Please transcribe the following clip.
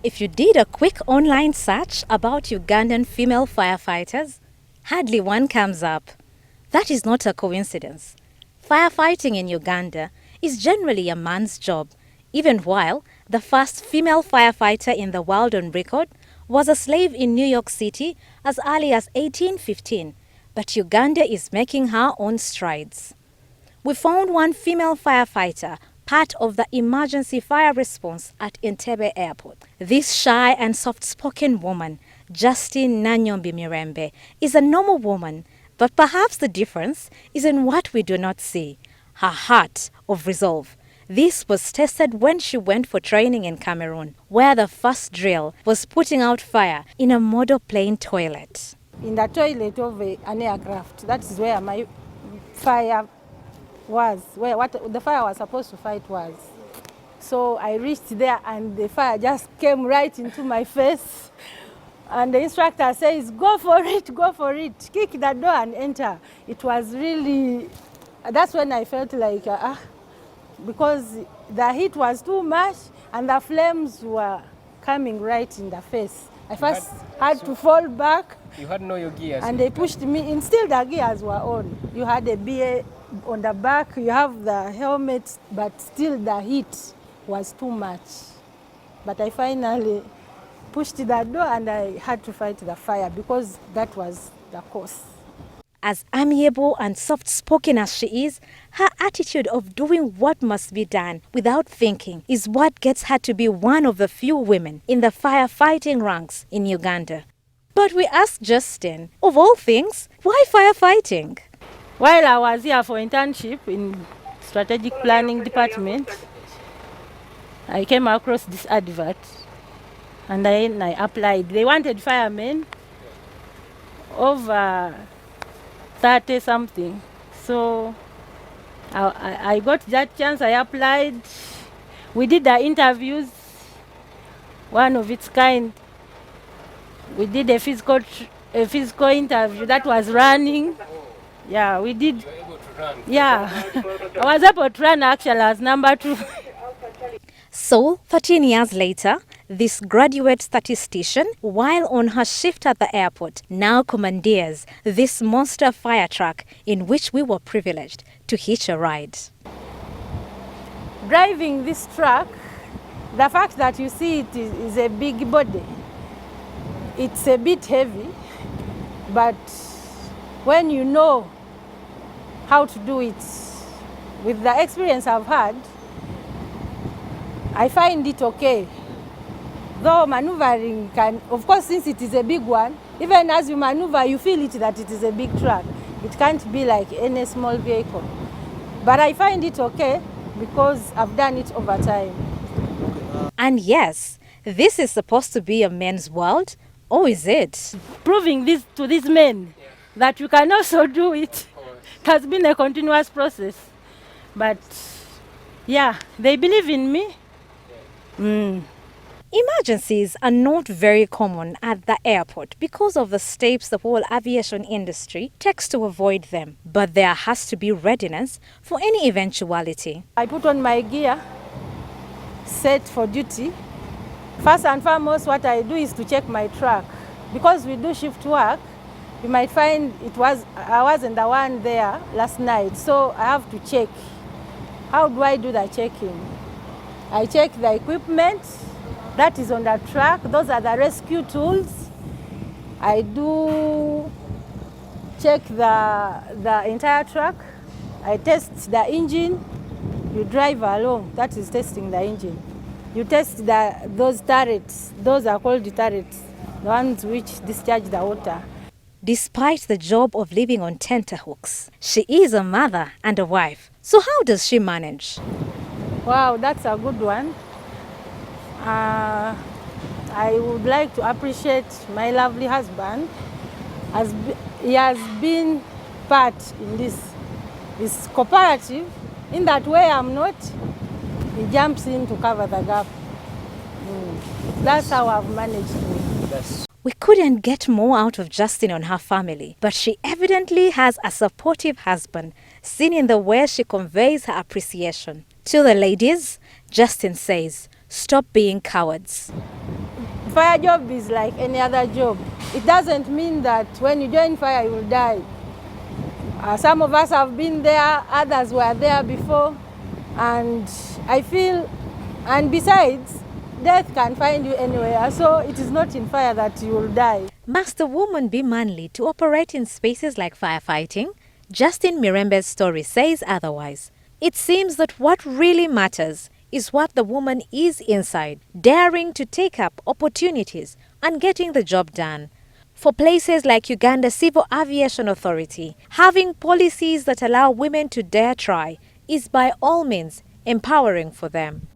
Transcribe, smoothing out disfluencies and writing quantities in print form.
If you did a quick online search about Ugandan female firefighters, hardly one comes up. That is not a coincidence. Firefighting in Uganda is generally a man's job, even while the first female firefighter in the world on record was a slave in New York City as early as 1815. But Uganda is making her own strides. We found one female firefighter, part of the emergency fire response at Entebbe Airport. This shy and soft-spoken woman, Justine Nannyombi Mirembe, is a normal woman, but perhaps the difference is in what we do not see, her heart of resolve. This was tested when she went for training in Cameroon, where the first drill was putting out fire in a model plane toilet. In the toilet of an aircraft, that is where my fire was, where what the fire was supposed to fight was. So I reached there and the fire just came right into my face. And the instructor says, go for it, kick the door and enter. It was really, that's when I felt like, because the heat was too much and the flames were coming right in the face. I first had to fall back. You had no gears. And they pushed me in. Still the gears were on. You had a BA on the back, you have the helmet, but still the heat was too much. But I finally pushed the door and I had to fight the fire because that was the cause. As amiable and soft-spoken as she is, her attitude of doing what must be done without thinking is what gets her to be one of the few women in the firefighting ranks in Uganda. But we asked Justine, of all things, why firefighting? While I was here for internship in strategic planning department, I came across this advert and then I applied. They wanted firemen over 30 something. So I got that chance, I applied. We did the interviews, one of its kind. We did a physical interview that was running. Yeah, we did. You were able to run. Yeah, I was able to run actually as number 2. So, 13 years later, this graduate statistician, while on her shift at the airport, now commandeers this monster fire truck in which we were privileged to hitch a ride. Driving this truck, the fact that you see it is a big body. It's a bit heavy, but when you know how to do it, with the experience I've had, I find it okay. Though maneuvering can, of course, since it is a big one, even as you maneuver, you feel it that it is a big truck. It can't be like any small vehicle. But I find it okay because I've done it over time. And yes, this is supposed to be a men's world, or is it? Proving this to these men that you can also do it. It has been a continuous process. But yeah, they believe in me. Emergencies are not very common at the airport because of the steps the whole aviation industry takes to avoid them. But there has to be readiness for any eventuality. I put on my gear, set for duty. First and foremost, what I do is to check my truck. Because we do shift work, you might find I wasn't the one there last night, so I have to check. How do I do the checking? I check the equipment that is on the truck. Those are the rescue tools. I do check the entire truck. I test the engine. You drive along, that is testing the engine. You test those turrets. Those are called the turrets, the ones which discharge the water. Despite the job of living on tenterhooks, she is a mother and a wife. So how does she manage? Wow, that's a good one. I would like to appreciate my lovely husband. He has been part in this cooperative. In that way I'm not, he jumps in to cover the gap. That's how I've managed to. We couldn't get more out of Justine and her family, but she evidently has a supportive husband, seen in the way she conveys her appreciation. To the ladies, Justine says, stop being cowards. Fire job is like any other job. It doesn't mean that when you join fire, you will die. Some of us have been there, others were there before, and I feel, and besides, death can find you anywhere, so it is not in fire that you will die. Must a woman be manly to operate in spaces like firefighting? Justine Mirembe's story says otherwise. It seems that what really matters is what the woman is inside, daring to take up opportunities and getting the job done. For places like Uganda Civil Aviation Authority, having policies that allow women to dare try is by all means empowering for them.